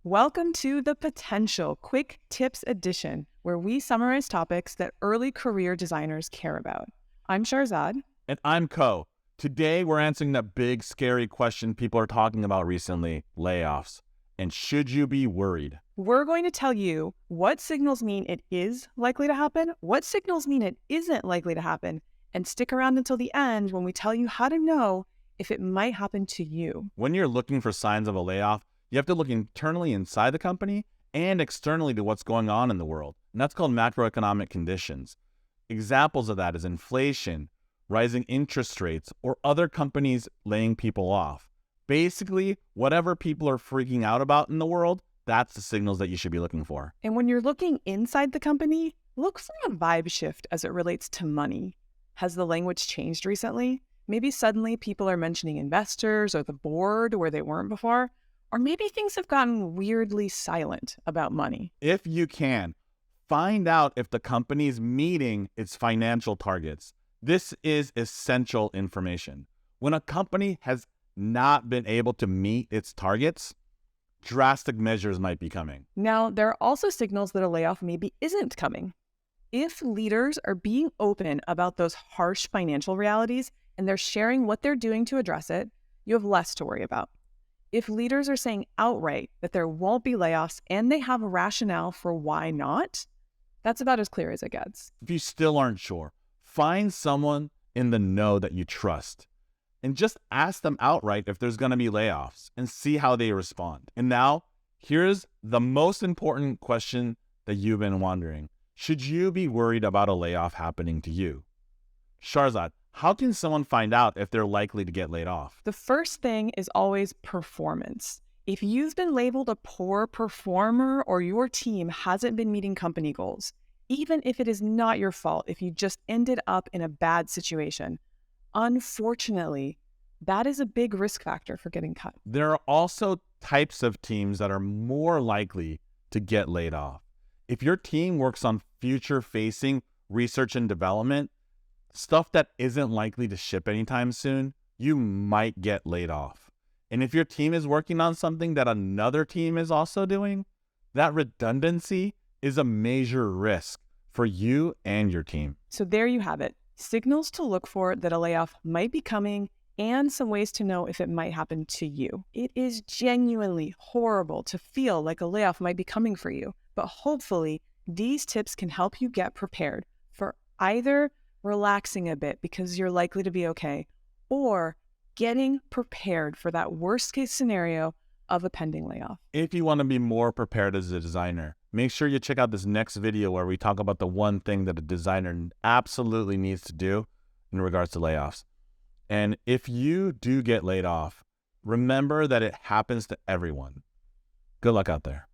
Welcome to the Potential Quick Tips Edition, where we summarize topics that early career designers care about. I'm Sharzad. And I'm Ko. Today, we're answering that big, scary question people are talking about recently, layoffs. And should you be worried? We're going to tell you what signals mean it is likely to happen, what signals mean it isn't likely to happen, and stick around until the end when we tell you how to know if it might happen to you. When you're looking for signs of a layoff, you have to look internally inside the company and externally to what's going on in the world. And that's called macroeconomic conditions. Examples of that is inflation, rising interest rates, or other companies laying people off. Basically, whatever people are freaking out about in the world, that's the signals that you should be looking for. And when you're looking inside the company, look for a vibe shift as it relates to money. Has the language changed recently? Maybe suddenly people are mentioning investors or the board where they weren't before. Or maybe things have gotten weirdly silent about money. If you can, find out if the company's meeting its financial targets. This is essential information. When a company has not been able to meet its targets, drastic measures might be coming. Now, there are also signals that a layoff maybe isn't coming. If leaders are being open about those harsh financial realities and they're sharing what they're doing to address it, you have less to worry about. If leaders are saying outright that there won't be layoffs and they have a rationale for why not, that's about as clear as it gets. If you still aren't sure, find someone in the know that you trust and just ask them outright if there's going to be layoffs and see how they respond. And now, here's the most important question that you've been wondering. Should you be worried about a layoff happening to you? Sharzad, how can someone find out if they're likely to get laid off? The first thing is always performance. If you've been labeled a poor performer or your team hasn't been meeting company goals, even if it is not your fault, if you just ended up in a bad situation, unfortunately, that is a big risk factor for getting cut. There are also types of teams that are more likely to get laid off. If your team works on future-facing research and development, stuff that isn't likely to ship anytime soon, you might get laid off. And if your team is working on something that another team is also doing, that redundancy is a major risk for you and your team. So there you have it. Signals to look for that a layoff might be coming and some ways to know if it might happen to you. It is genuinely horrible to feel like a layoff might be coming for you, but hopefully these tips can help you get prepared for either relaxing a bit because you're likely to be okay, or getting prepared for that worst case scenario of a pending layoff. If you want to be more prepared as a designer, make sure you check out this next video where we talk about the one thing that a designer absolutely needs to do in regards to layoffs. And if you do get laid off, remember that it happens to everyone. Good luck out there.